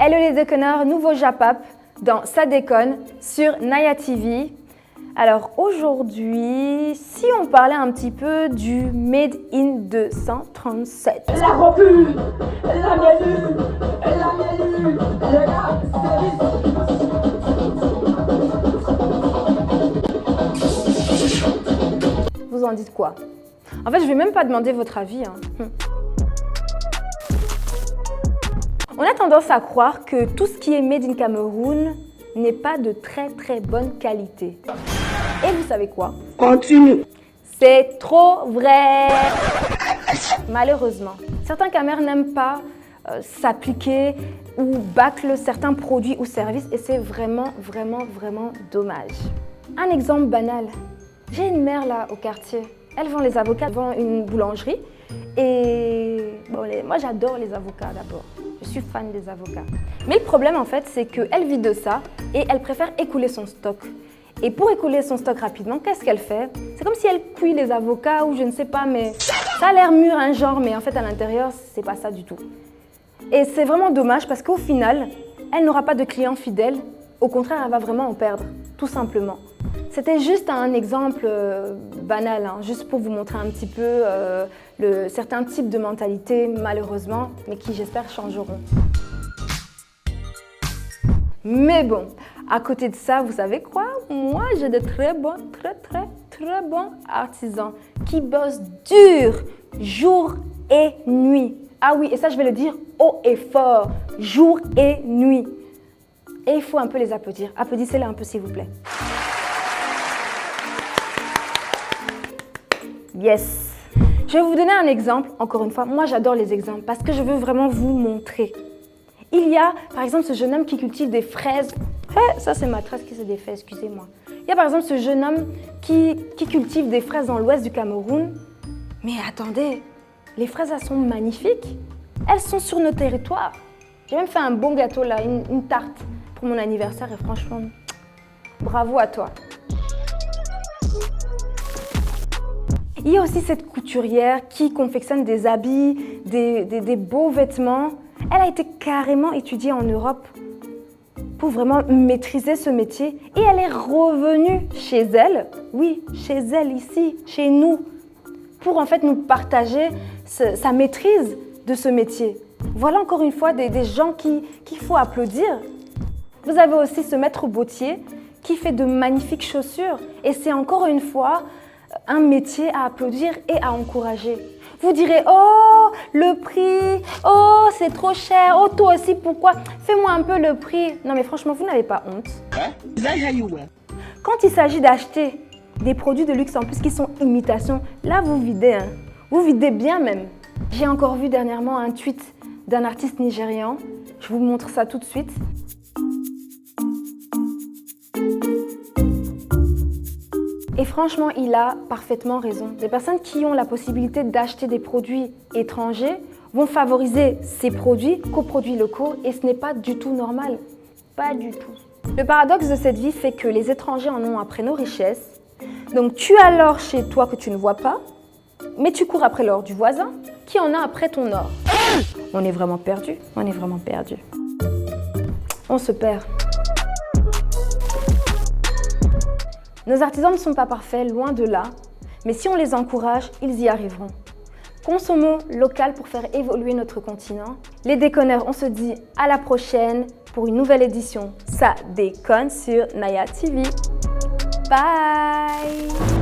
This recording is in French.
Hello les déconneurs, nouveau Japap dans Ça déconne sur Naya TV. Alors aujourd'hui, si on parlait un petit peu du Made in 237. La revue, la mielu, le gars, Vous en dites quoi? En fait, je vais même pas demander votre avis. On a tendance à croire que tout ce qui est made in Cameroun n'est pas de très bonne qualité. Et vous savez quoi? Continue. C'est trop vrai. Malheureusement, certains Camers n'aiment pas s'appliquer ou bâclent certains produits ou services et c'est vraiment dommage. Un exemple banal. J'ai une mère là au quartier. Elle vend les avocats, elle vend une boulangerie et bon, moi j'adore les avocats d'abord. Je suis fan des avocats. Mais le problème en fait, c'est qu'elle vit de ça et elle préfère écouler son stock. Et pour écouler son stock rapidement, qu'est-ce qu'elle fait? C'est comme si elle cuit les avocats ou je ne sais pas, mais ça a l'air mûr un genre, mais en fait à l'intérieur, c'est pas ça du tout. Et c'est vraiment dommage parce qu'au final, elle n'aura pas de clients fidèles. Au contraire, elle va vraiment en perdre, tout simplement. C'était juste un exemple banal, hein, juste pour vous montrer un petit peu certains types de mentalités, malheureusement, mais qui, j'espère, changeront. Mais bon, à côté de ça, vous savez quoi? Moi, j'ai de très bons artisans qui bossent dur, jour et nuit. Ah oui, et ça, je vais le dire haut et fort, jour et nuit. Et il faut un peu les applaudir. Applaudissez-les un peu, s'il vous plaît. Yes. Je vais vous donner un exemple, encore une fois. Moi, j'adore les exemples parce que je veux vraiment vous montrer. Il y a, par exemple, ce jeune homme qui cultive des fraises. Ça, c'est ma trace qui s'est défait, excusez-moi. Il y a, par exemple, ce jeune homme qui cultive des fraises dans l'ouest du Cameroun. Mais attendez, les fraises, elles sont magnifiques. Elles sont sur nos territoires. J'ai même fait un bon gâteau, là, une tarte pour mon anniversaire. Et franchement, bravo à toi. Il y a aussi cette couturière qui confectionne des habits, des beaux vêtements. Elle a été carrément étudiée en Europe pour vraiment maîtriser ce métier. Et elle est revenue chez elle, oui, chez elle ici, chez nous, pour en fait nous partager sa maîtrise de ce métier. Voilà encore une fois des gens qu'il faut applaudir. Vous avez aussi ce maître bottier qui fait de magnifiques chaussures. Et c'est encore une fois un métier à applaudir et à encourager. Vous direz, oh, le prix, oh, c'est trop cher, oh, toi aussi, pourquoi? Fais-moi un peu le prix. Non, mais franchement, vous n'avez pas honte. Quand il s'agit d'acheter des produits de luxe en plus qui sont imitations, là, vous videz, hein. Vous videz bien même. J'ai encore vu dernièrement un tweet d'un artiste nigérian. Je vous montre ça tout de suite. Et franchement, il a parfaitement raison. Les personnes qui ont la possibilité d'acheter des produits étrangers vont favoriser ces produits qu'aux produits locaux et ce n'est pas du tout normal. Pas du tout. Le paradoxe de cette vie fait que les étrangers en ont après nos richesses. Donc tu as l'or chez toi que tu ne vois pas, mais tu cours après l'or du voisin qui en a après ton or. On est vraiment perdu. On est vraiment perdu. On se perd. Nos artisans ne sont pas parfaits, loin de là, mais si on les encourage, ils y arriveront. Consommons local pour faire évoluer notre continent. Les déconneurs, on se dit à la prochaine pour une nouvelle édition. Ça déconne sur Naya TV. Bye!